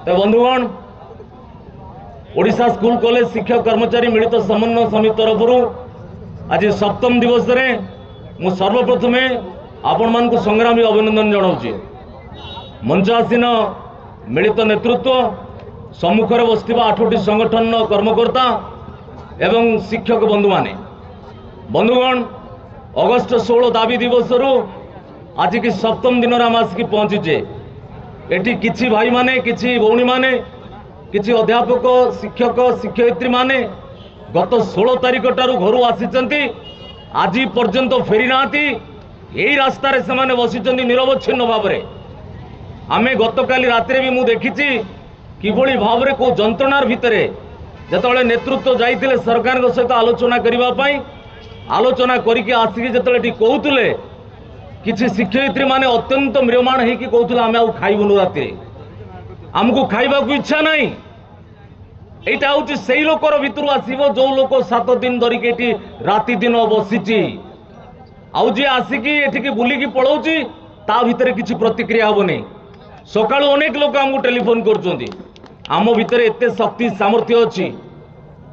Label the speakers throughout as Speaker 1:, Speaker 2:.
Speaker 1: तो बंधुगण Odisha school college शिक्षक कर्मचारी मिलित समन्वय समिति तरफ आज सप्तम दिवस रे मु सर्वप्रथमे आपण मान को संग्रामी अभिनंदन जनाऊँ। मंचासीन मिलित नेतृत्व सम्मुखें बसथिबा 8टी संगठन कर्मकर्ता एवं शिक्षक बंधु माने बंधुगण अगस्ट 16 दाबी दिवस रु आज की सप्तम दिन आम आसिक पहुँचीचे। एटी किछि भाई माने किछि भौणी माने किछि अध्यापक शिक्षक शिक्षयित्री माने गत 16 तारिख ठारू घर आसी आज पर्यंत फेरी ना यही रास्ता से माने बसिचंती निरवच्छिन्न भाव में। आमे गतकाली रात्रे भी मु देखिछि किभली भाव में को जंत्रणार भितर जतले नेतृत्व जाइतिले सरकार सहित आलोचना करबा पई आलोचना करिके आसिक जतले कहूतले किछि शिक्षयित्री माने अत्यंत म्रियमाण होइकि कहूतले आमे आ खाइबुनु राति आमको खाइबाकू इच्छा नहीं। एटा होछि सेही लोकर भितरु आसीबो जो लोक 7 दिन धरिके राति दिन बसिछि आउ जे आसिकी एठिकी बुलिकी पळौछि ता भितर किछि प्रतिक्रिया होबो नहीं। सकाळु अनेक लोक हमको टेलीफोन करछन्ती आम भितर एते शक्ति सामर्थ्य अछि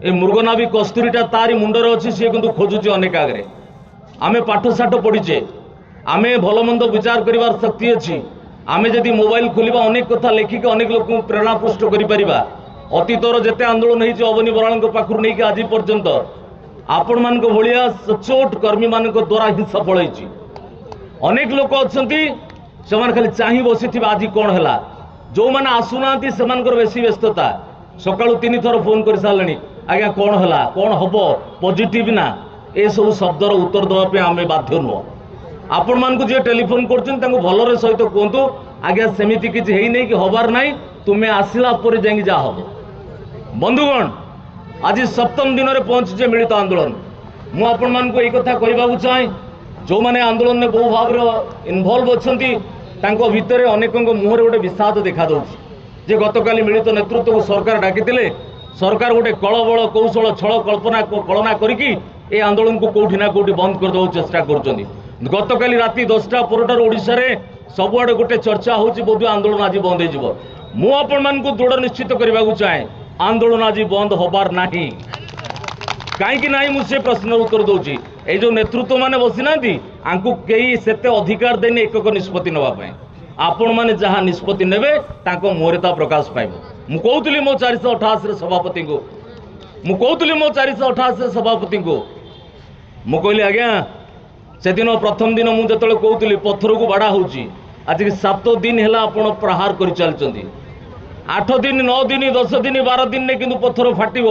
Speaker 1: ए मृगनाभी कस्तूरीटा तारी मुंडर अछि से किंतु खोजुछि अनेक आगरे आमे पाठ साठ पढिछे आमे भल मंद विचार करिवार शक्ति अछि आमे जदि मोबाइल खोलिबा अनेक कथा लेखिक अनेक लोक प्रेरणा पुष्ट करि परिबा। अतीतर जेते आंदोलन होइछि अवनी बराळଙ୍କ पाखरु नेकी आज पर्यंत आपण मानक भलिया सचोट कर्मी मानक द्वारा ही सफल होइछि। अनेक लोक अछंती सेमान खाली चाहि बसिथिबा आज कोन हला जो माने आसुनांती सेमानकर बेसी व्यस्तता सकाळु 3 थर फोन कर सारलेनी आज्ञा कोन हला कोन हबो पॉजिटिव ना ए सब शब्दर उत्तर दवा पे आमे बाध्य नुह। आपण मानक जे टेलीफोन करछन तांको भलरे सहित कहतु आज्ञा सेमिति किछि हेइ नै कि हबार नाही तुमे आसिला परे जांगी जा हबो। बंधुगण आज सप्तम दिन में पहुंचे मिलित आंदोलन मु आपण मान को एक कथा कहबाकू चाहे जो माने आंदोलन में बहु भाव इनवॉल्व अछंती तांको भितरे अनेकंग मुहर गोटे विषाद देखा दउछि जे गतकाली मिलित नेतृत्व को सरकार डाकितिले सरकार गोटे कलबल कौशल छल कल्पना कलना करिकी ए आंदोलन को कोठी ना कोठी बंद कर दउ चेष्टा करछंती। गतकाली राति 10टा परटार ओडिसा रे सबुआडे गोटे चर्चा होछि बोधे आंदोलन आज बंद हो मु आपण मान को दृढ़ निश्चित करबाकू चाहे आंदोलन आज बंद होबार नाही कहीं ना मुझे प्रश्न उत्तर दूसरी ये जो नेतृत्व माने बसी ना आंकु कई सेते अधिकार देने एक निष्पत्ति नापी आपण मैंने जहाँ निष्पत्ति नेबे तांको मुहरे ता प्रकाश पाइब। मु कहूली मो 488 सभापति को मु कहूली मो 488 सभापति को मु कहली आज्ञा से दिन प्रथम दिन मुझे कहूली पत्थर को बाड़ा होची आज 7 दिन है आपण प्रहार कर चलती 8 दिन 9 दिन 10 दिन 12 दिन ने किंतु पत्थर फाटिब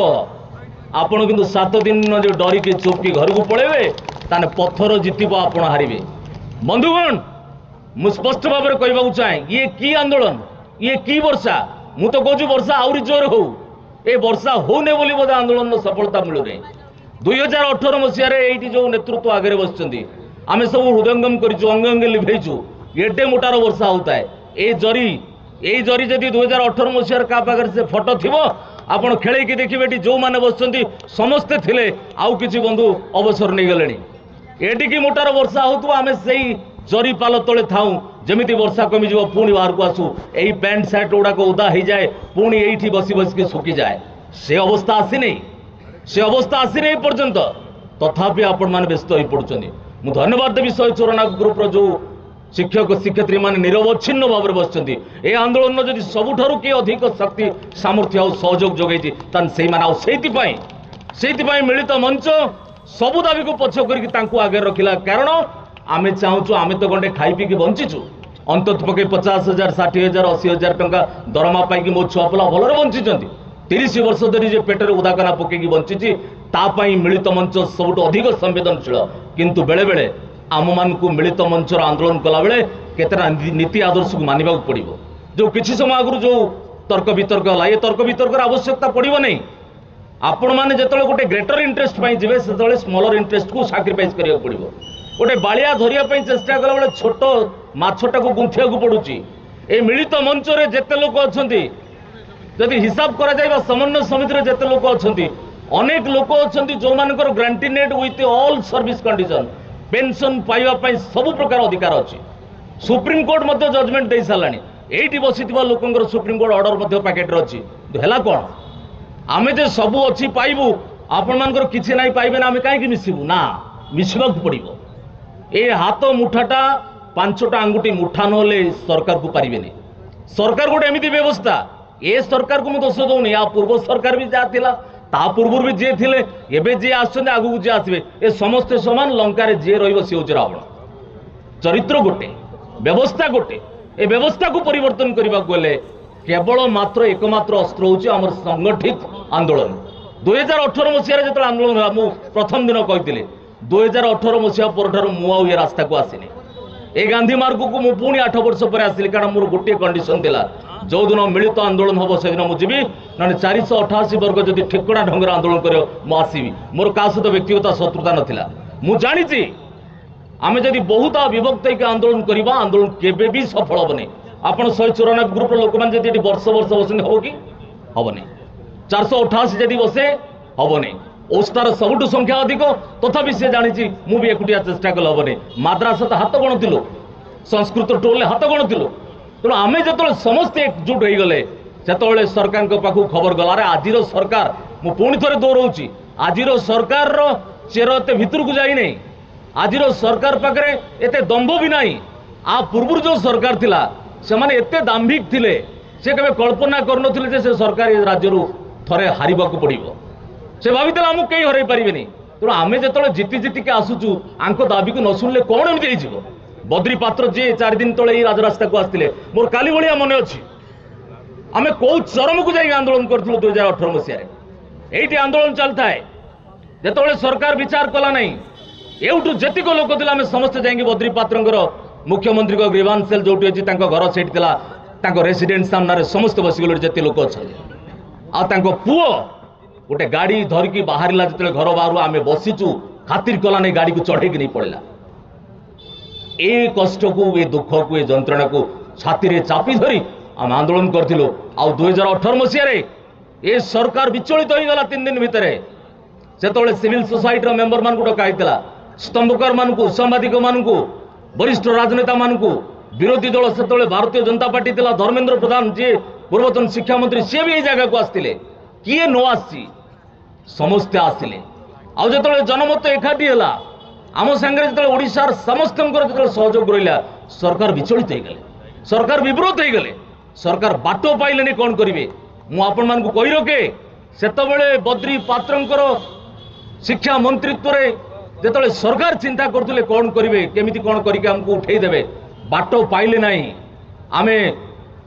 Speaker 1: आपण किंतु 7 दिन जो डरिकी चुपकी घर को पड़ेबे ताने पत्थर जितब आपण हारिबे। बंधुगण मु स्पष्ट भाव में कहबाकू चाहे ये की आंदोलन ये की वर्षा मु तो कहूँ वर्षा आउरी जोर हो ए वर्षा होने बोली बोधे आंदोलन सफलता मिलू नहीं। 2018 मसीह ये जो नेतृत्व आगे बसचंती आमे सब हृदयंगम करिछु अंग अंगे लिभेइछु एडे मोटार वर्षा होता है ए जरी जदि 2018 मसीह का पाखर से फोटो थिबो आपण खेलैकी देखिबे जो माने बसचंती समस्ते थिले आउ किछि बंधु अवसर नहीं गलेनी एडी की मोटार वर्षा होतु आमे सेही जरी पाल तले थाऊ जमिति वर्षा कमी जीव पुणी बाहर को आसू एही पैंट शर्ट गुड़ाक उदा हो जाए पुणी एठी बसी बसिक सुखी जाए से अवस्था आसी नहीं पर्यंत तथापि आपण माने व्यस्त हो पड़ुचंदी। मु धन्यवाद देवी 194 ग्रुप जो शिक्षक शिक्षयित्री मान निरवच्छिन्न भाव में बसचंती ए आंदोलन जदि सबुठारु के अधिक शक्ति सामर्थ्य और सहयोग जोगैती तान सेही माने सेहिति मिलित मंच सबु दाबी को पछ करके तांको आगे रखिला कारण आमे चाहूँ आमे तो गंडे खाई पी बंचीचु अंतत पके 50,000 60,000 80,000 टंका दरमा पाई मो छुआ पिला भलरे बंचीचंती 30 वर्ष धरी जे पेटर उदाकना पकईकी बंचीची तापाई मिलित मंच सबुठ अधिक संवेदनशील किंतु बेले बेले आम मान को मिलित मंचर आंदोलन कला बेले केतना नीति आदर्श को मानिबा पड़िबो जो किछि समय आगु जो तर्क वितर्क हला ये तर्क वितर्कर आवश्यकता पड़िबो नहीं। आपण माने जेतले गोटे ग्रेटर इंटरेस्ट पाई जिवे सेतले स्मॉलर इंटरेस्ट को सैक्रिफाइस करिया पड़िबो गोटे बालिया धरिया पई चेष्टा कला बेले छोट माछटा को गुंथिया को पड़ुची ए मिलित मंच रे जेते लोक अछंती जदि हिसाब करा जाय समन्वय समिति रे जेते लोक अछंती अनेक लोक अछंती जो मानकर ग्रांटीनेट with all service condition pension पाइबा पई सब प्रकार अधिकार अछि सुप्रीम कोर्ट मध्य जजमेंट दे सालानी एटी बसी लोकंर सुप्रीमकोर्ट ऑर्डर पैकेट अच्छी है कौन आमे जे सबू अच्छी पाइबू आपण मानकर किसी ना पाइबे ना आमे कहीं मिसबू ना मिसवा पड़ो ए हाथ मुठाटा 5टा आंगुठी मुठा नले सरकार को पारे सरकार गोटे एमती व्यवस्था ए सरकार को दोष दौनी या पूर्व सरकार भी जहाँ थिला ता पूर्व भी जी थे एवं जी आगू जी आसवे ए समस्ते समान लंकार जी सी हूँ रावण चरित्र गोटे व्यवस्था गोटे ए व्यवस्था को परिवर्तन करने को गले केवल मात्र एकमात्र अस्त्र हूँ आम संगठित आंदोलन 2018 मसीह जो आंदोलन है मु प्रथम दिन कही 2018 मसीहा पर मुझे रास्ता को आसनी ए गांधी मार्ग को मु पुणी 8 वर्ष पर आसली कारण मोर गोटे कंडीशन थिला जो दिन मिलित आंदोलन हम से दिन मुझे ना 488 वर्ग जदि ठिकड़ा ढंग आंदोलन कर आसवि मोर क्या सहित व्यक्तिगत शत्रुता नाला मु जानी आमे जदि बहुत विभक्त आंदोलन करवा आंदोलन केबे भी सफल हेनी आप 194 ग्रुप लोक मैंने वर्ष वर्ष बसने हम कि हेनी 488 जदि बसे हेनी ओस्तार सबुठ संख्या अधिक तथापि सी जानी मुझे एकुटिया चेष्टा कले हेनी माद्रास हाथ गणुलु संस्कृत टोल हाथ गणुलु तेणु आम जो समस्ते एकजुट हो गले से सरकार पाखु खबर गला आज सरकार मु पुणी थे दोहराऊँ आज सरकार चेर एत भितर को जाई नहीं आज सरकार पाखे एत दंभ भी ना आ पूर्व जो सरकार थिला से माने एते दाम्भिक थिले से कभी कल्पना कर सरकार राज्य थे हार को पड़ो से भाई आमको कहीं हर पारे तेणु आम जो जीति जीति के आसुचु आंक दाबी को न शुणिले कौन एमती हो बद्री पात्र जी 4 दिन तले राजरास्ता को आसते मोर काली भाया मन अच्छी आम कौ चरम को जाए आंदोलन करूँ 2018 मसीह ये आंदोलन चलता है जो सरकार विचार कला नहीं एवटू जेतिक लोक थे आम समस्ते जाएंगे बद्री पात्र मुख्यमंत्री को ग्रीवांस सेल जो अच्छी घर से रेसिडेंट सामने समस्त बसिगले जिते लोक अच्छा पुओ गोटे गाड़ी धरिकी बाहर जो घर बाहर आम बसीचु खातिर कला नहीं गाड़ी को चढ़े नहीं पड़ेगा ए कष्ट को ये दुख को ये जंत्रणा को छाती रे चापी धरी आम आंदोलन करूँ आ 2018 मसीह ये सरकार विचलित हो गला 3 दिन भितर से सिविल सोसाइटी मेंबर मान डकाई स्तंभकार मान सांबादिक मान वरिष्ठ राजनेता मान विरोधी दल से भारतीय जनता पार्टी थिला धर्मेंद्र प्रधान जी पूर्वतन शिक्षा मंत्री सी भी जगह को आसते किए न आसी समस्ते आसिले आउ जो जनमत एकाठी है आम सांगे जो ओडार समस्त जो सहयोग रहा सरकार विचलित हो गले सरकार विव्रत हो गले सरकार बाट पाइले कौन करेंगे मुझे कही रखे से बद्री पात्र शिक्षा मंत्रित्व जो सरकार चिंता करते कौन करेंगे केमिति कौन करके आमको उठेदेवे बाट पाइले ना आम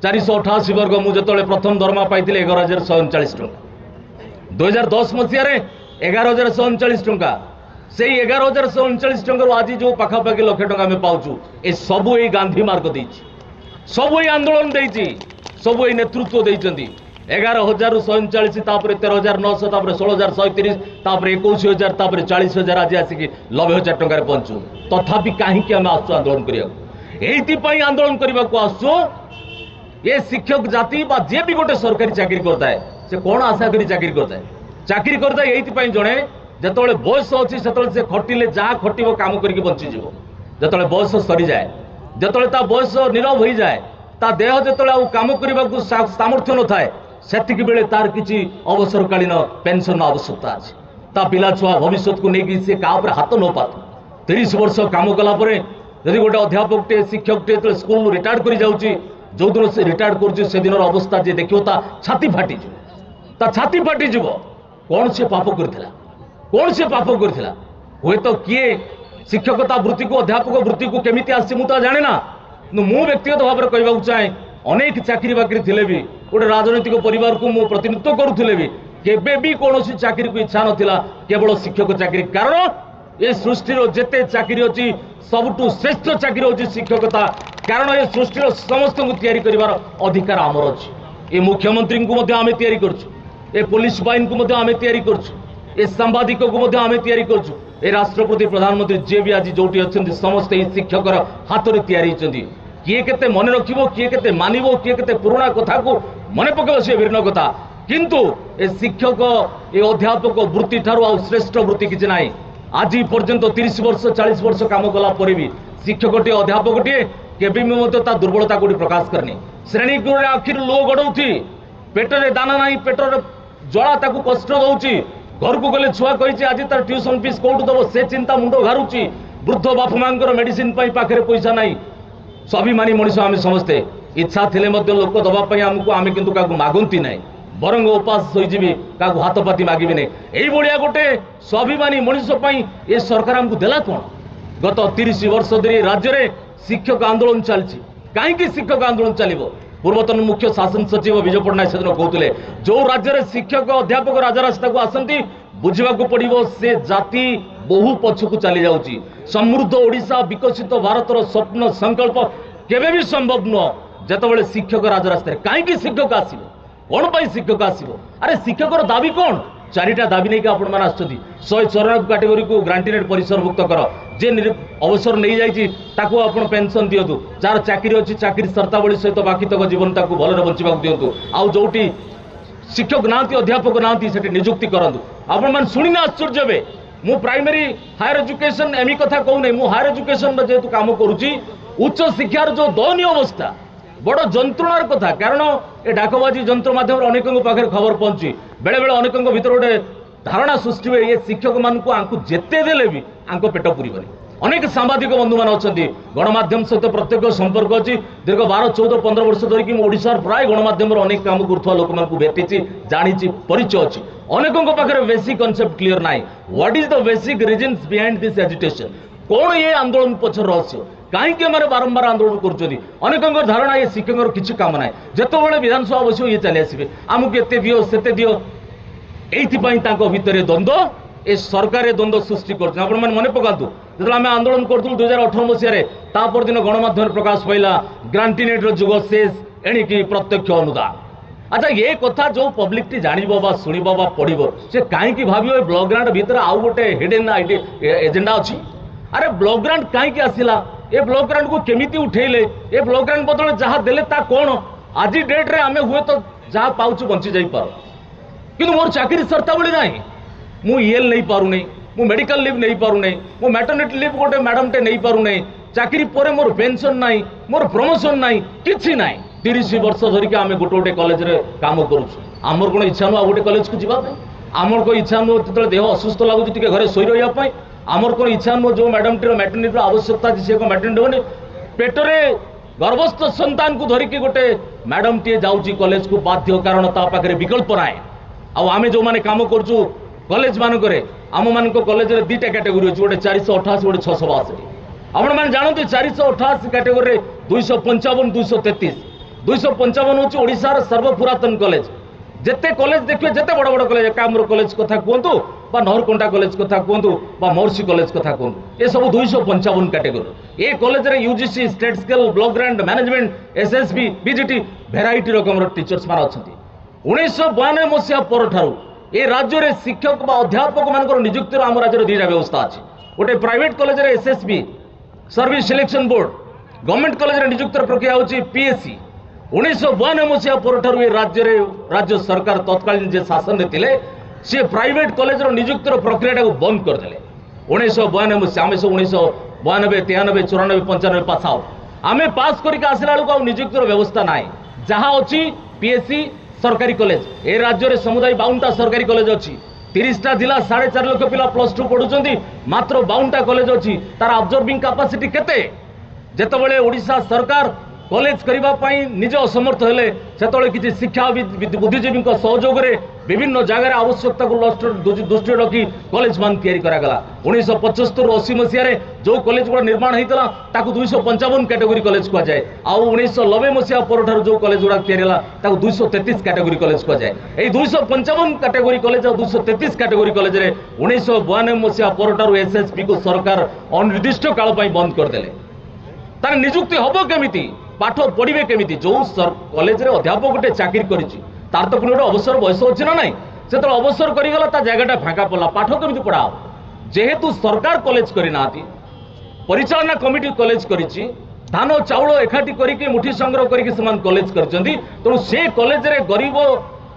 Speaker 1: 488 वर्ग मुझे प्रथम दरमा पाई 11,139 टंका 2010 मसीह 11,139 टंका से 11,139 टंका आज जो पखापाखि लक्ष टंका आम पाचु ए सबू ये गांधी मार्ग दे सबू ये आंदोलन दे सबू ये नेतृत्व देती 11,139 13,900 16,130 21,000 40,000 आज आसिक 90,000 टंकार पहुंचु तथापि कहीं आम आसु आंदोलन करने आंदोलन करने को आसु ये शिक्षक जाति बा जे भी गोटे सरकारी चाकरी करता है से कौन आशा करी चाकरी करता है ये जड़े जो बयस अच्छी से खटिले जहाँ खटो कम करके बंचीज जो बयस सरी जाए जो बयस नीरव हो जाए ता देह जो कम करने को सामर्थ्य न थाए सेतिक बेले तार किसी अवसरकालीन पेंशन आवश्यकता अच्छी ता पिला छुआ भविष्य को लेकिन से क्या हाथ न पात 30 वर्ष कम कलापर जदि गोटे अध्यापक टे शिक्षक टे जो स्कूल रिटायर्ड कर जाऊँगी जो दिन से रिटायर्ड कर दिन अवस्था जी देखो ता छाती फाटी कौन से पाप करथिला हुए तो किए शिक्षकता वृत्ति को अध्यापक वृत्ति को केमिति आसी मु तो जाने ना मु व्यक्तिगत भाव में कहूँ चाहे अनेक चाकरी बाकरी थिले भी गोटे राजनैतिक परिवार को मु प्रतिनिधित्व करुले भी केबे भी कौन चाकरी को इच्छा नाला केवल शिक्षक चाकरी कारण ये सृष्टि जिते चाकरी अच्छी सबुठु श्रेष्ठ चाकरी होची शिक्षकता कारण ये सृष्टि समस्त को तैयारी करिवार अधिकार आमर अच्छी ये मुख्यमंत्री को आम तैयारी करछु ए पुलिस बाहिनी को आम तैयारी करछु ए सांबादिक को आम तैयारी करछु ए राष्ट्रपति प्रधानमंत्री जे भी आज जोटी अच्छे समस्त शिक्षक हाथ में तैयारी किए केते मन रखिबो किए केते मानिबो किए केते पुराना कथा को मन पकेबो से भिन्न कथा किंतु ए शिक्षक ए अध्यापक वृत्ति ठारू आ श्रेष्ठ वृत्ति किछि नाही आज पर्यंत 30 वर्ष 40 वर्ष काम कला पर भी शिक्षक टे अध्यापक टे केबे भी मते ता दुर्बलता कोडी प्रकाश करनी श्रेणी गुरुरे आखिर लो गडौथी पेटरे दाना नाही पेटर जळा ताकू कष्ट दउची घर को गले छुआ कहिछि आज तार ट्यूशन फीस कोउठ दबो से चिंता मुंडो घारुची वृद्ध बाप मांकर मेडिसिन पई पाखरे पैसा नाही स्वाभिमानी मनीष आम समस्ते इच्छा थिले मध्य लोक दबा पई हमकु आमे किंतु काकू मागंती नाही बरंग उपास होइजिबी काकू हाथ पाती मागिबी नै एई बलिया गोटे स्वाभिमानी मनीष पई ए सरकार हमकु देला कोन गत 30 वर्ष धरि राज्य रे शिक्षक आंदोलन चलछि काहे कि शिक्षक आंदोलन चलिबो पूर्वतन मुख्य शासन सचिव विजय पट्टनायक सेदिन कहते जो राज्य में शिक्षक अध्यापक राजरास्ता को आसती बुझा पड़ो से जाति बहु पछकू चली जाऊँगी समृद्ध ओडिशा विकसित भारतर स्वप्न संकल्प केबे भी संभव नुह जिते शिक्षक राजरास्ता कहीं शिक्षक आसो कौन पर शिक्षक आसो अरे शिक्षक दाबी कौन चारिटा दाबी नहीं आपण मैंने आसुँच 194 कैटेगोरी को ग्रांटीनेट परिसरभुक्त कर जे अवसर नहीं जाइए आपण पेंशन दिंतु जार चाकरी अच्छी चाकरी शर्तावली सहित बाकी तक जीवन ताकू भलरे बंचा दिंतु आउ जोटी शिक्षक ना अध्यापक ना निजुक्ति करूँ आपण मैंने शुणी आश्चर्य हे मु प्राइमरी हायर एजुकेशन एम कथा कहूना मु हायर एजुकेशन जेहेतु काम करुच्ची उच्च शिक्षार जो दयनीय अवस्था बड़ जंत्रणार कथा कारण ए डाकबाजी जंत्र माध्यम अनेक पाखे खबर पहुंची बेले बेले अनेक भर गोटे धारणा सृष्टि हुए ये शिक्षक मानू जेते देले भी आंको पेट पुरबनी अनेक सांबादिक बंधु मान अच्छा गणमाध्यम सहित प्रत्यक्ष संपर्क अच्छी दीर्घ 12-14-15 वर्ष धरिक ओडिशार प्राय गणमाध्यम अनेक काम करुवा लोक मानू भेटी जानी परिचय अच्छी अनेकों पाखे बेसिक कनसेप्ट क्लीयर ना what is the basic regions behind this agitation कौन ये आंदोलन पछर रहस्य कहीं बारंबार आंदोलन करेकों धारणा ये शिक्षक किसी काम ना जिते विधानसभा बस ये चली आसवे आमको एत दियो से दियो ये भितर द्वंद्व ए सरकार द्वंद्व सृष्टि कर मन पकातु जो आम आंदोलन करूँ 2018 मसीह दिन गणमाध्यम प्रकाश पाइला ग्रांटीनेट जुग शेष एणिकी प्रत्यक्ष अनुदान अच्छा ये कथा जो पब्लिक टी जान शुण पढ़ से कहीं भाव ब्लॉक ग्रांट भितर आउ गोटे हिडन एजेंडा अच्छी अरे ब्लॉक ग्रांट कहीं आसला ए ब्लॉक ग्रांट को केमिति उठेले ए ब्लॉक ग्रांट बदल जहाँ देले ता कौन आज डेट रे आमे हुए तो जहाँ पाउछु बंची जाई पार किंतु मोर चाकरी शर्तावली नाही मु ईएल नहीं पारु नहीं मु मेडिकल लीव नहीं पारु नहीं मु मैटरनिटी लीव गोटे मैडम टे नहीं पारु नहीं चाकरी परे मोर पेंशन नाही मोर प्रमोशन नाही किछि नाही 30 वर्ष धरिक आमे गोटे गोटे कॉलेज रे काम करूछु आमर कोन इच्छा नु गोटे कॉलेज को जिबा पे आमर को इच्छा नु ततले देह असुस्थ लागु टिके घरे सोई रहिया पे आमर कोन इच्छा नु जो मैडम टी मैटरनिटी आवश्यकता अछि से को मैटरनिटी होने पेटरे गर्भस्थ संतान को धरिक गोटे मैडम टी जाउची कॉलेज को बाध्य कारण ता पाखरे विकल्प नाय आ आमे जो माने काम करछु कॉलेज मानक आम मान कॉलेज रे दीटा कैटेगोरी अच्छी गोटे 488 गोटे 662 आपण मैंने जानते 488 कैटेगोरी 255 233 255 हूँ ओडिशार सर्वपुरातन कॉलेज जिते कॉलेज देखिए जिते बड़ बड़ कॉलेज एकाम्र कॉलेज कथा कहतु नहरकंटा कॉलेज कथा कहतु महर्षि कॉलेज कथा कहतु ये सब 255 कैटेगोरी ये कॉलेज रे UGC state scale block grant management SSB BGT variety रकम टीचर्स मान अच्छा 1992 मसीहा पर ये राज्य में शिक्षक अध्यापक मान निजुक्तिर आम राज्य दुईटा व्यवस्था अच्छी गोटे प्राइवेट कॉलेज रे SSB service selection board government college रे निजुक्तिर प्रक्रिया होची पीएससी 1992 मसीहा पर ये राज्य सरकार तत्कालीन जे शासन में थिले सी प्राइवेट कॉलेज निजुक्तिर प्रक्रिया बंद करदे 1992 मसीहा आम सब 1992 93 94 95 पास आउट आम पास करके आसला बेलू निजुक्तिर व्यवस्था ना जहाँ अच्छी पीएससी सरकारी कॉलेज ए राज्य में समुदाय 52टा सरकारी कॉलेज अच्छी 30टा जिला 4.5 लाख पिला +2 पढ़ुଛନ୍ତି मात्र 52टा कॉलेज अच्छी तार ऑब्जर्विंग कैपेसिटी केते जेतबेले ओडिशा सरकार कॉलेज करने निज असमर्थ हेले सेतबेले किछि शिक्षा बुद्धिजीवी सहयोग में विभिन्न जगह आवश्यकता को दृष्टि रखी कॉलेज मान तैयारी करागला 1975-80 मसीह जो कॉलेज गुड़ा निर्माण होता ताकू 255 कैटेगोरी कॉलेज कह जाए आउ 1990 मसीहा पर जो कॉलेज गुड़ा तैयारी ताकू 233 कैटेगोरी कॉलेज कह जाए यही 255 कैटेगोरी कॉलेज और 233 कैटेगोरी कॉलेज रे 1992 मसीहा पर एसएसपी को सरकार अनिर्दिष्ट काल बंद करदे तार निजुक्ति हम केमिति पाठ पढ़े केमिति जो कॉलेज रे अध्यापक गोटे चाकरी करिछि तार तो पुणी गोटे अवसर बयस अच्छी ना नाई से तो अवसर करीगला ता जगह फाँका पड़ा पाठ केमिति पढ़ाओ जेहेतु सरकार कॉलेज करना परिचालना कमिटी कॉलेज करिछि धान चाउल एकाठी करिके मुठी संग्रह करिके समान कॉलेज करछन्ती तेणु से कॉलेज रे गरीब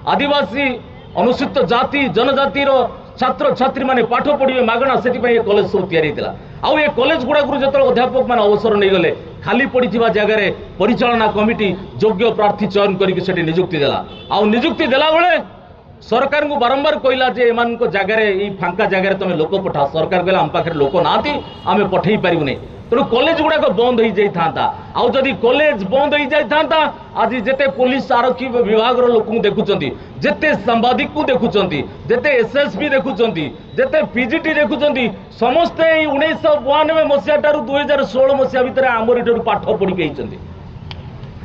Speaker 1: आदिवासी अनुसूचित जाति जनजातिर छात्र छात्री माने पाठ पढ़िए मागणा से कॉलेज सब या आउ ये कॉलेज गुड़ा जो अध्यापक मैंने अवसर नहीं गले खाली पड़ी जगह परिचालना कमिटी योग्य प्रार्थी चयन करके निजुक्ति देला आउ निजुक्ति देला बेले सरकार को बारंबार कहला जे एमान जगह फांका जगह तुम लोक पठा सरकार कहला आम पाखे लोक ना आम पठे पारूनी तेणु कॉलेज गुड़ाक बंद हो जाता आउ जदि कॉलेज बंद हो जाता आज जिते पुलिस आरक्षी विभाग लोक देखुं जिते सांबादिक को देखुं जिते एसएसपी देखुं जिते पीजीटी देखुं समस्ते 1992 मसीहा 2016 मसीहा भितर आमर ये पाठ पढ़ी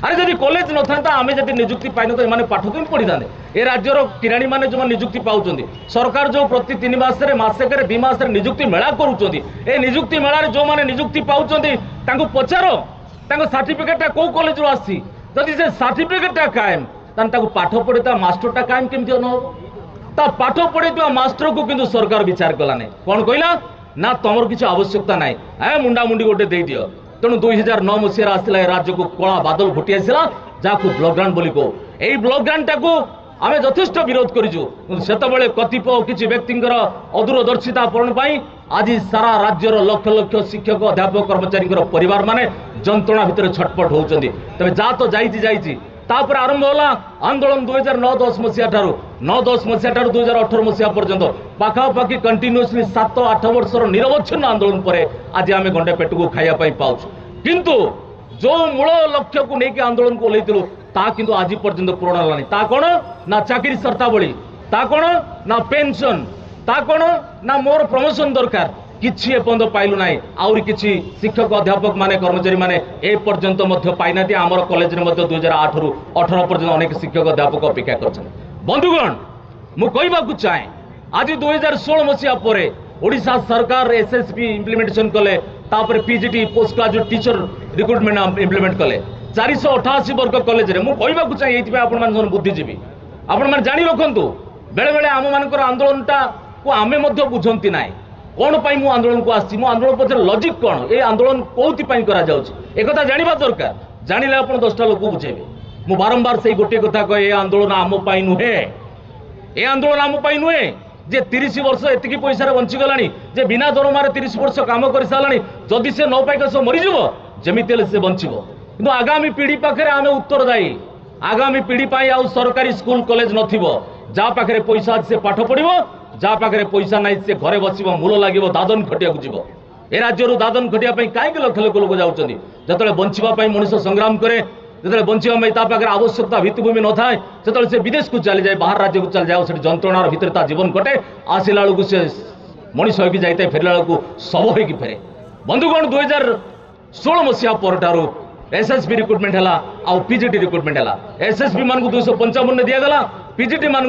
Speaker 1: अरे जदि कॉलेज न था आम जब निजुक्ति पाइन तो ये पाठ कमी पढ़ी था ए राज्यर किराणी मैंने जो निजुक्ति पाँच सरकार जो प्रति 3 मासरे मसेक 2 मास निजुक्ति मेला करुँच ए निजुक्ति मेला जो मैंने निजुक्ति पाँच पचार सर्टिफिकेटा कौ कॉलेज आसी जदि से सर्टिफिकेटा कायम ताकि पाठ पढ़े मास्टरटा कायम केमती ना पाठ पढ़े मास्टर को किंतु सरकार विचार कलानी कौन कहला ना तुम किसी आवश्यकता ना ए मुंडा मुंडी गोटे दे दियो तेणु 2009 मसीह आसला राज्य को कला बादल घटी आसला जहाँ ब्लॉक ग्रांट बोली कहो यही ब्लॉक ग्रांटा को आम यथेष्ट विरोध करूँ से कतिपय किसी व्यक्तिर अदूरदर्शिता पूरण आज सारा राज्यर लक्ष लक्ष शिक्षक अध्यापक कर्मचारी परिवार माने जंत्रणा भितर छटपट होती तेज जा तो जाइए तापर आरंभ होला आंदोलन 2009-10 मसीहा 9-10 मसीहा 2018 मसीहा पर्यंत पाखापाखि कंटिन्यूअसली 7-8 वर्षर निरवच्छिन्न आंदोलन पर आज आम गंडे पेट को खाइबा पाउछु किंतु जो मूल लक्ष्य को लेकिन आंदोलन को ओल्लैथिलु ता किंतु आज पर्यंत पूर्ण हलानी ता कोन ना चाकरी शर्तावली ता कोन ना पेंशन ता कोन ना मोर प्रमोशन दरकार किछि एपंद पाइलु नाई आउरी किछि शिक्षक अध्यापक माने कर्मचारी माने ए पर्यंत मध्य पाइनाती आमर कॉलेज रे मध्य 2008 रु 18 पर्यंत अनेक शिक्षक अध्यापक अपेक्षा करछन बंधुगण मु कहबा को चाहे आज 2016 मसीहा परे ओडिशा सरकार एसएसपी इंप्लीमेंटेशन कले तापर PGT post graduate teacher recruitment implement कले 488 वर्ग कॉलेज रे मु कहबा को चाहे एथि आपण मान बुद्धिजीवी आपण मान जानि रखंतु बेले बेले आम मानकर आंदोलनटा को आमे मध्य बुझंती नाई कौन पाई मु आंदोलन को आसी आंदोलन पछे लॉजिक कौन ए आंदोलन कोथि पाई करा जाउछि ए कथा जानिबा दरकार जानिले आपण 10टा लोक बुझेबे मु बारंबार से गोटे कथा कहे ए आंदोलन आम पाई नुहे ए आंदोलन आम पाई नुहे जे 30 वर्ष एतिकी पैसा रे बंची गलानी जे बिना दरमार 30 वर्ष काम कर सालानी जदि से न पाइक से मरि जिवो जेमितेले से बंचिबो किंतु आगामी पीढ़ी पाखरे आमे उत्तरदायी आगामी पीढ़ी पाई आ सरकारी स्कूल कॉलेज नथिबो जा पाखरे पैसा से पाठ पढ़िबो जहाँ पाखे पैसा ना से घरे बस मूल लगे दादन खटिया जीव ए राज्य दादन खटिया कहीं लक्ष लक्ष लोक जाऊँच जो बचापी मनुष्य संग्राम करे जो बचापे आवश्यकता भित्तिभूमि न थाए से विदेश को चली जाए बाहर राज्य को चली जाए से जंत्रणार भितर जीवन कटे आसला बेलू से मनीष होगी जाए फेरला बेलू शव हो फेरे बंधुगण 2016 मसीहा पर एसएसपी रिक्रुटमेंट है आउ पीजीटी रिक्रुटमेंट है एसएसपी मान 255 दिगला पीजीटी मान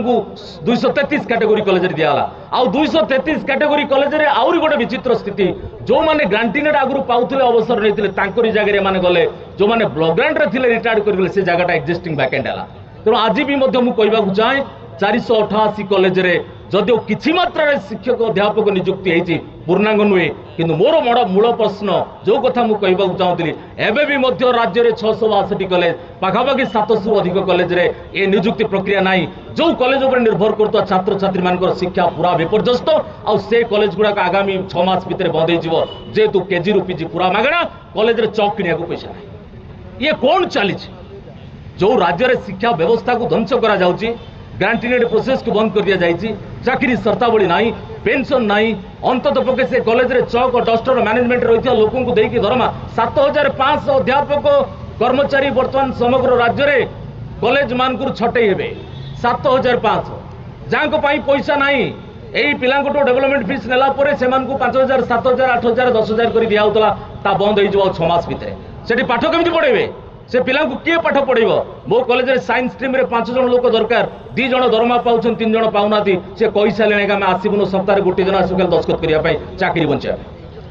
Speaker 1: 233 कैटेगोरी कॉलेज दिगला आउ 233 कैटेगोरी कॉलेज रे आउरी गोटे विचित्र स्थिति जो माने ग्रांटिनेट आगु पाउथिले अवसर नेतिले तांकरी जगह माने गले जो माने ब्लॉक ग्रांट रे थिले रिटायर्ड कर गले से जगहटा एक्जिस्टिंग वैकेंट है तेणु आज भी मध्य मु कहबा को चाहे 488 कॉलेज रे जदिओ किछि मात्रा रे शिक्षक अध्यापक नियुक्ति होती पूर्णांग नुहे किंतु मोर मूल प्रश्न जो कथा मु कहबा को चाहूली एबे भी मध्य राज्य रे 662 कॉलेज पाखापाखि 700 अधिक कॉलेज रे ए नियुक्ति प्रक्रिया नाही जो कॉलेज उपर निर्भर करता छात्र छात्री मानकर शिक्षा पूरा विपर्यस्त आ से कॉलेज गुडा आगामी 6 मास भितर बंद हो जेतु केजी रु पीजी पूरा मागणा कॉलेज रे चौक किनिया को पैसा नाही ये कौन चली जो राज्य रे शिक्षा व्यवस्था को ध्वंस करा जाउची ग्रांटिनेट प्रोसेस को बंद कर दिया जाइए चाकरी शर्तावली नहीं पेंशन नहीं अंतत पक्षे से कॉलेज रे चौक और डस्टर मैनेजमेंट रही लोक को देकी दरमा 7500 अध्यापक कर्मचारी वर्तमान समग्र राज्य रे कॉलेज मान छटई हे 7500 जहाँ पैसा नहीं यही पिला डेवलपमेंट फीस नेला 5000 7000 8000 10000 कर दिखाला बंद हो 6 मास भितर से पाठ केमती पढ़ेबे से पिला किए पाठ पढ़ेब मो कॉलेज रे साइंस स्ट्रीम रे 5 जन लोक दरकार 2 जन दरमा पाउछन 3 जन पाउना से कही सारे आम आसबुन सप्ताह गोटे जन आस दस्खत करने चाकरी बचा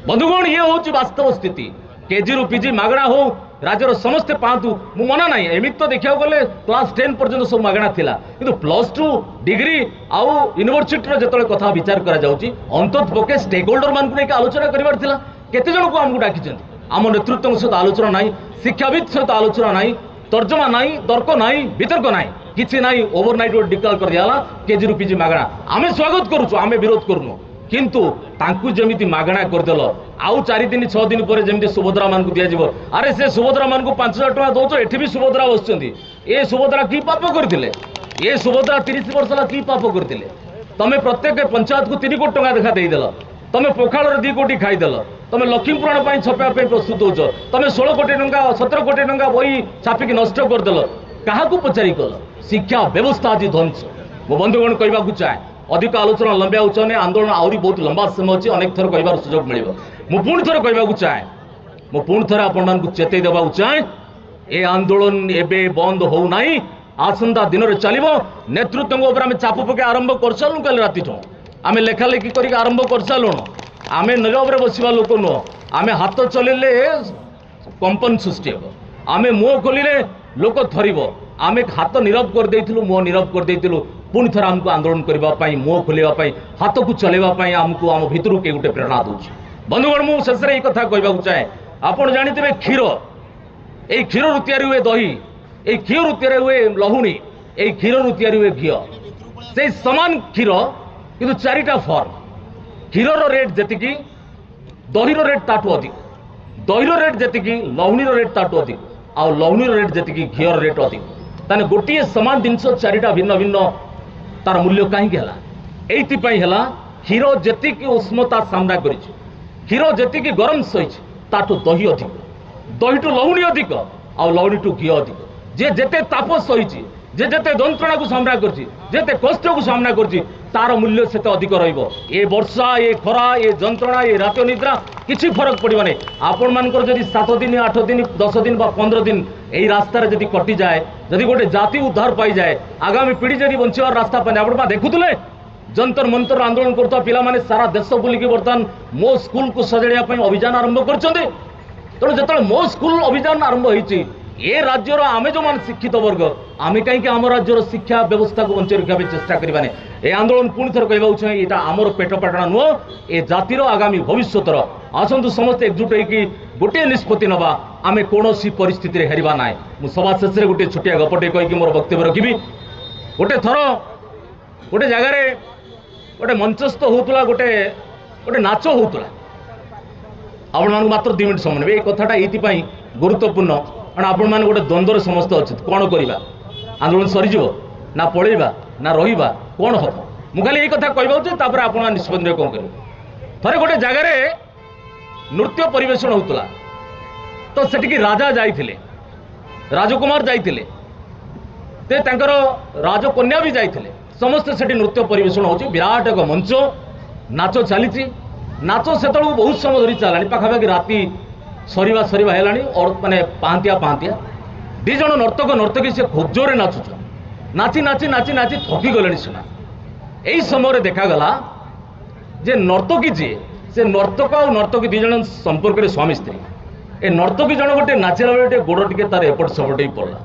Speaker 1: बंधुगण ये हूँ वास्तव स्थिति केजी रु पीजी मागणा हो राज्यर समस्ते पातु मु मना ना एमती तो देखा गले क्लास 10 पर्यंत सब मागणा थिला किंतु +2 डिग्री आउ यूनिवर्सिटी जो कथा विचार करा अंतत पक्षे स्टेक होल्डर मान आलोचना कर केते जन को आमको डाकी आम नेतृत्व सहित आलोचना ना शिक्षाविद सहित आलोचना ना तर्जमा नाई तर्क नाई वितर्क नाई किसी नाई ओवरनाइट डिक्लेयर कर दिया केजी रु पीजी मागणा आमे स्वागत करूँ आमे विरोध करूँ किंतु तांकु जमिति मागणा करदेल आउ 4 दिन 6 दिन पर जमिति सुभद्रा मान को दिया अरे से सुभद्रा मान को 5000 टका दौच एठी भी सुभद्रा बसुंती ए सुभद्रा की पाप करथिले ए सुभद्रा 30 वर्ष ला की पाप करथिले तमे प्रत्येक पंचायत को 3 कोटी टका देखा देदेल तमे पोखाड़ 2 कोटी खाईदेल तमे लक्ष्मी पुराण छपा प्रस्तुत होच तमे 16 कोटी टका 17 कोटी टका बही छापिकी नष्ट करदेल क्या पचारि कल शिक्षा व्यवस्था आज ध्वंस मो बंधुगण कहवाक चाहे अधिक आलोचना लंबा उच्चने आंदोलन आहरी बहुत लंबा समय अच्छी अनेक थर कह सुजोग मिल पुणी थर कहवाक चाहे मु पुणी थर आपण चेतई देवा चाहे ए आंदोलन एबे बंद हो नहीं आसंता दिन में चलो नेतृत्व आम चाप पके आरंभ कर सारू कल राति आम लेखालेखी कर आरंभ कर सारूँ आम नीरव बसवा लोक नुह आम हाथ चलैले कंपन सृष्टि हे आम मुह खोलिले लोक थर आम हाथ नीरव कर मुह नीरव कर पुणी थर आमको आंदोलन करने मुह खोलवाई हाथ को चलवाई आमको आम भितर के गोटे प्रेरणा दूसरी बंधुगण मु शेष में कथा कहवाक चाहे आप जानते क्षीर ये क्षीर रु तैयारी हुए दही ये क्षीर रु तैयारी हुए लहुणी ये क्षीर रु तैयारी हुए घी से समान क्षीर किंतु 4टा फर्म क्षीर रेट जी दही रेट ताठू अधिक दही रेट जी लहुणी रेट ताठू अधिक आ लहुणी रेट जी घी रेट अधिक ताने गोटे समान जिनस 4टा भिन्न भिन्न तार मूल्य कहीं क्षीर जी उष्मता सामना कर क्षीर जी गरम सही ताठू दही अधिक दही टू लहुणी अधिक आ लहुणी टू घी अधिक जे जेते ताप सही जे जेते जंत्रणा को सामना करते कष्ट को सामना कर तार मूल्य से अधिक रे वर्षा ये खरा ये जंत्रणा ये रात निद्रा किसी फरक पड़ो नहीं आपण मानकर जदि 7 दिन 8 दिन 10 दिन 15 दिन यही रास्तार जदि कटि जाए जदि गोटे जाति उद्धार पाई जाए आगामी पीढ़ी जदि बंचार रास्ता पाए आप देखुले जंतर मंतर आंदोलन करता पिला माने सारा देश बुलिकी बर्तमान मो स्कूल को सजाइया अभियान आरंभ कर तेणु जो मो स्कूल अभियान आरंभ होती ये राज्यर आम जो मान शिक्षित वर्ग आम कहीं आम राज्यर शिक्षा व्यवस्था को बंचाई रखा चेष्टा करवाने ये आंदोलन पुणी थर कहवाक चाहिए यहाँ आमर पेट पाटना नुह ए जातिर आगामी भविष्यर आसतु समस्ते एकजुट होगी गोटे निष्पत्ति नवा आम कौन परिस्थिति हेरवा ना मुझे सभा शेष में गोटे छोटिया गपटे कहीकि मोर वक्तव्य रखी गोटे थर गोटे जगार गोटे मंचस्थ होता गोटे गोटे नाच होता आपण मानक मात्र 2 मिनट समय ये कथाटा ये गुरुत्वपूर्ण कारण आपण मैंने गोटे द्वंद्वर समस्त अच्छे कौन करवा आंदोलन सरीज ना पलैबा ना रहा कौन हम मुझे खाली ये कथा कहवापर आप निष्पत्ति कौन कर थे गोटे जगार नृत्य परिवेषण होता तो सेठिकी राजा जाइए राजकुमार जाइए राजकन्या भी जाइए समस्ते से नृत्य परिवेषण हो विराट एक मंच नाच चली नाच से बहुत समय धरी चलानी पाखापाखि राति सरीवा सरीवा है और माने पांतिया पांतिया 2 जन नर्तक नर्तकी से खूब जोरे नाचुच नाची नाची नाची नाची थकी गले सीना यही समय देखागला जे नर्तकी जी से नर्तक और नर्तकी 2 जन संपर्क में स्वामी स्त्री ए नर्तकी जन गोटे नाचला बेले गोड़ टे तार एपट सेपट ही पड़ला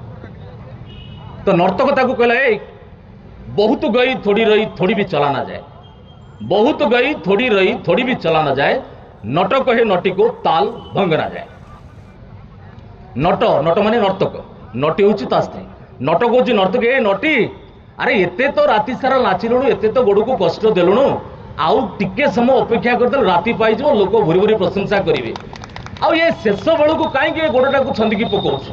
Speaker 1: तो नर्तक ताकू कहला बहुत गई थोड़ी रही थोड़ी भी चलाना जाए बहुत गई थोड़ी रही थोड़ी भी चलाना जाए नट कहे नटी को ताल भंगना जाए नट नट माने नर्तक नटी हूँ स्त्री नट कौन नर्तक ए नटी अरे एते तो राति सारा नाचिलुणु एते तो गोड़ को कष्ट देलुणु आउ टिके समय अपेक्षा करदे राति पाई लोक भूरी भूरी प्रशंसा करेंगे आउ ये शेष बेलू को कहीं गोड़टा को छंदिकी पकाउछ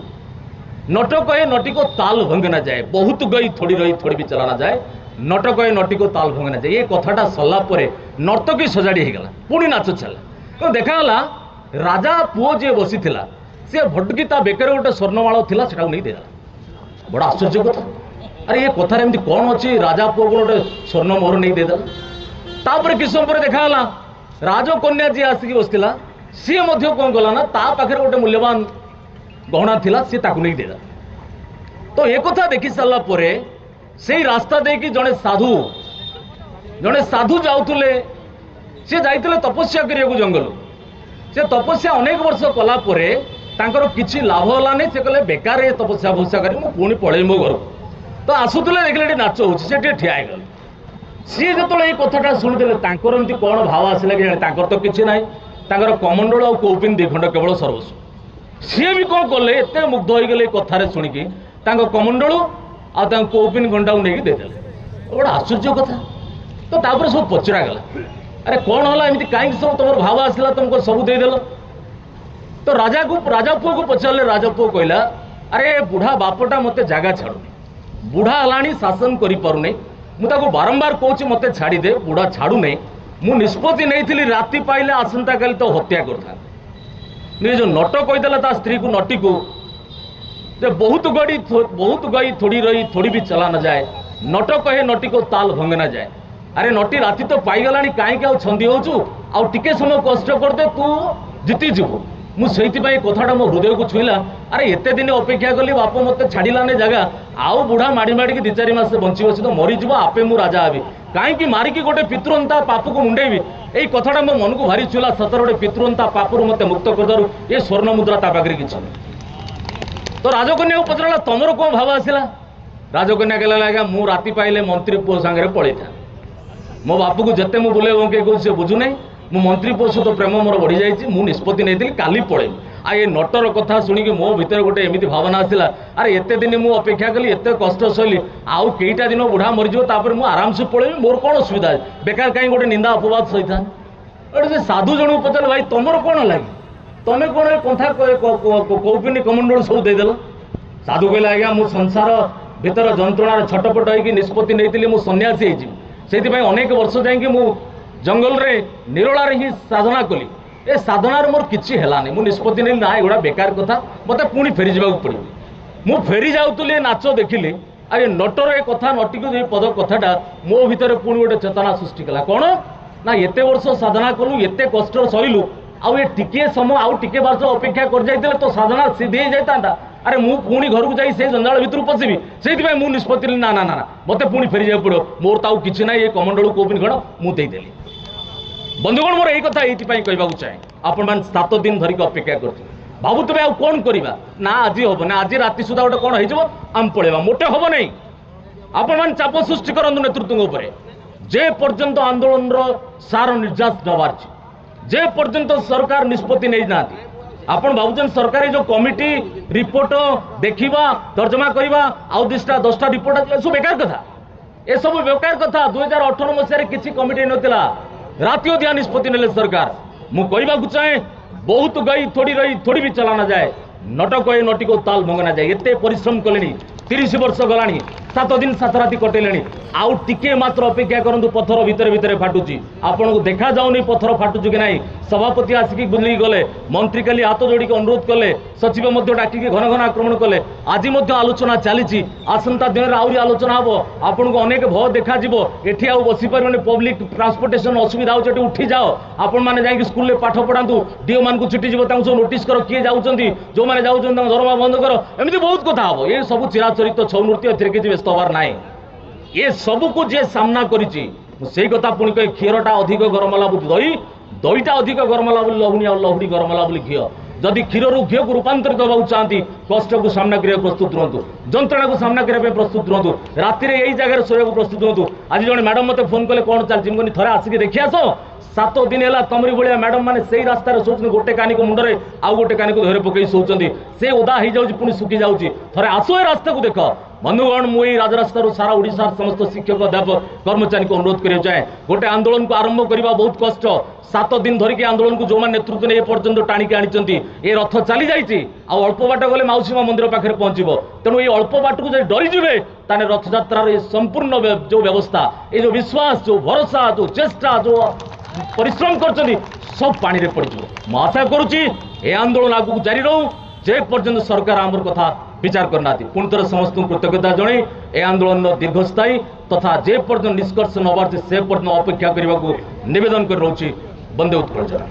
Speaker 1: नट कहे नटी को ताल भंगना जाए बहुत गई थोड़ी रही थोड़ी भी चलाना जाए नट कहे नटी को ताल भंगना जाए ये कथाटा सरला नर्तकी सजाड़ी होगला पुणी नाच चला तो देखागला राजा पुओ जी बसी सी भटकी ता बेकर गोटे स्वर्णमाल था से नहीं देदेला बड़ा आश्चर्य कथा अरे ये कथार एमती कौन अच्छी राजा पुओ को गोटे स्वर्ण मोहर नहीं देदेला तापर किस समय देखागला राजकन्या जी आसिक बसला सी कौन कला ना ता पाखे गोटे मूल्यवान गहना थिला सी ताकू नहीं देला तो ये कथा देखी सारा पर से रास्ता देखी जड़े साधु जाऊले सी जाइए तपस्या करने जंगल से तपस्या अनेक वर्ष कलापर तांकर किसी लाभ है से कहले बेकार ये तपस्या फपस्या कर पुणी पलि मो घर तो आसुले देखले नाच हो ठिया गल सी जो ये कथाटा शुणुते एमती कौन भाव आसला कि तो किसी ना कमंडल और कौपिन 2 खंड केवल सर्वस्व सी भी कौन कले एत मुग्ध हो गले कथार शुणिकी कमंडल आ कौपिन घंटा नहीं देदेले गोटे आश्चर्य कथा। तो तापर सब पचरा गला अरे कौन है एमती कहीं सब तुम भाव आसला तुमको सब देदेल। तो राजा पुओ को पचारे राजा पुओ कहला अरे बुढ़ा बापटा मत जगह छाड़ू बुढ़ा है शासन करें मुझे बारंबार कौच मत छाड़ीदे बुढ़ा छाड़ू नहीं मु निष्पत्ति नहीं राति पाइले आसंता काली तो हत्या करता जो नट कहीदेला ता स्त्री को नटी को बहुत गई थोड़ी रही थोड़ी भी चला न जाए नट कहे नटी को ताल भंग न जाए। अरे नटी राति तो पाईगला कहीं आउ छंदी होचु आउ टिके समय कष्ट करदे तू जीति जीवु मुझे कथाटा मो हृदय को छुईला। अरे एत दिन अपेक्षा कली बाप मत छाड़ाने जगह आउ बुढ़ा माड़ी माड़ी दी चार मास बंची बसी तो मरीज आपे मु राजा हेबी कहीं मारिकी गोटे पितृहंता पाप को मुंडेबी यही कथाटा मो मन को भारी छुईला। सतर गोटे पितृहंता पापरू मत मुक्त करदारू ये स्वर्ण मुद्रा ता पाखे कि तो राजकन्या को पचरा तुमर कौन भाव आसला। राजकन्या कहला आज्ञा मु राति पाइले मंत्री पुओ सांगे पड़े था मो बापू को जिते मुझे बुले बंके कहूँ सी बुझुना मु मंत्री पुओ सहित प्रेम मोर बढ़ी जाइए मु निष्पत्ति नहीं काली पड़े आ ये नटर कथा शुणिकी मो भीतर गोटे एमती भावना आसला। अरे एत दिन मुझे अपेक्षा कली एत कष्ट सहली आउ कईटा दिन बुढ़ा मरीज मुझे आराम से पड़े मोर कौन असुविधा बेकार कहीं गोटे निंदा अपवाद सही था। से साधु जन पचार भाई तुमर कौन लगे तुम कौन कथा कौपिनी कमंडल सब देदेल। साधु कहला आज्ञा मु संसार भीतर जंत्रणार छटपट होगी निष्पत्ति नहीं मु सन्यासी हो अनेक वर्ष जाकि जंगल रे निरोला ही साधना कली ए साधनार मोर किसी है मु निष्पत्ति नहीं ना एगुड़ा बेकार कथा मत पुणी फेरी जावाक पड़े मु फेरी जाऊली नाच देखिली आ ये नटर ए कथा नटी को पद कथाटा मो भीतर पुणी गोटे चेतना सृष्टि कला कौन ना एत वर्ष साधना कलु एत कष्ट सहलु आउ ये टिके समय आउ टिके वर्ष अपेक्षा कर जाइए तो साधना सिद्धि हो जाता। अरे मु पुणी घर को जाई से जंजाल भितर पशिबी से मु निष्पत्ति ना ना ना मत पुणी फेरी जावाक पड़ो मोर तो किसी ना ये कमंडल कौपिन गण मुदेली। बंधुगण मोर यही कथा ये कहवाक चाहे आपण मैंने 7 दिन धरिक अपेक्षा कर भावुवे आउ कौन करवा ना आज हम ना आज राति सुधा गोटे कौन हो आम पड़ेगा मोटे हम नहीं आपण मैंने चाप सृष्टि करूँ नेतृत्व जे पर्यंत आंदोलन सार निर्यास न बाहर जे पर्यंत सरकार निष्पत्ति नहीं ना आपण भावुन सरकार जो कमिटी रिपोर्ट देखा तर्जमा करवा आउ 10टा रिपोर्ट सब बेकार कथा ए सब बेकार कथा 2018 मसीह किसी कमिटी नथिला राति अधिया निष्पत्ति नेले सरकार मु कहवाक चाहे बहुत गई थोड़ी रही थोड़ी भी चला ना जाए नट कहे नटी को ताल भंगा जाए एत परिश्रम कले 30 वर्ष गला 7 दिन 7 राति कटेले आउ टिके मात्र अपेक्षा करूँ पथर भितर भितर फाटुची आपन को देखा जाऊनी पथर फाटुची कि नहीं। सभापति आसिक बुलिक गले मंत्री काली हाथ जोड़ी अनुरोध कले सचिव डाकिक घन घन आक्रमण कले आज आलोचना चली आसंता दिन आहरी आलोचना हम आपन को अनेक भय देखा एठी आउ बसी पारे पब्लिक ट्रांसपोर्टेशन असुविधा होती उठी जाओ आपण मैंने जाकि स्कूल पाठ पढ़ातु डीओ मान को छुट्टी सब नोटिस कर किए जाऊँगी जो मैंने जाऊँ दरमा बंद कर एमती बहुत कथा हम ये सब चिराचरित छौ नृत्य किसी व्यस्त हबार ना ये सबू को जे सामना करी कथा पुणी कहे क्षीरटा अधिक गरम ला दही दहीटा अधिक गरम ला लहुणी आ लहुणी गरम ला घी जदि क्षीर घी को रूपांतरित होगा चाहती कष्ट को सामना करने प्रस्तुत रुहतु जंत्रणा को सामना करने प्रस्तुत रुहतु राति यही जगह शोया प्रस्तुत रुहतु। आज जन मैडम मत फोन कले कौन चलती थे आसिक देखी आस 7 दिन है तमरी भाया मैडम मैंने से रास्तार शोचुं गोटे कानी को मुंडे आउ गोटे कानी को धरे पकई शोचुं से उदा हो जाऊँगी पुणी सुखी जाऊँगी थे आस ए रास्ता को देख बंधुगण मुझे राजरास्तार सारा ओडिशा समस्त शिक्षक अध्यापक कर्मचारी को अनुरोध कर चाहे गोटे आंदोलन को आरंभ करने बहुत कष्ट 7 दिन धरिक आंदोलन को जो मैंने नेतृत्व नहीं पर्यंत टाणिकी आनी ये रथ चली जाइए अल्प बाट गले माउसी मंदिर पाखे पहुँचो तेणु ये अल्प बाट को जब डरीजे ताने रथयात्रार ये संपूर्ण जो व्यवस्था ये जो विश्वास जो भरोसा जो चेष्टा जो परिश्रम कर सब पानी पड़ जाए आशा करुच्ची ये आंदोलन आगू जारी रहू जे पर्यंत सरकार आमर कथा विचार करना पुणी थर समस्त कृतज्ञता जन ए आंदोलन दीर्घस्थायी तथा जे पर्यंत निष्कर्ष न से पर्यंत अपेक्षा करने को निवेदन कर रही। वंदे उत्कल जन।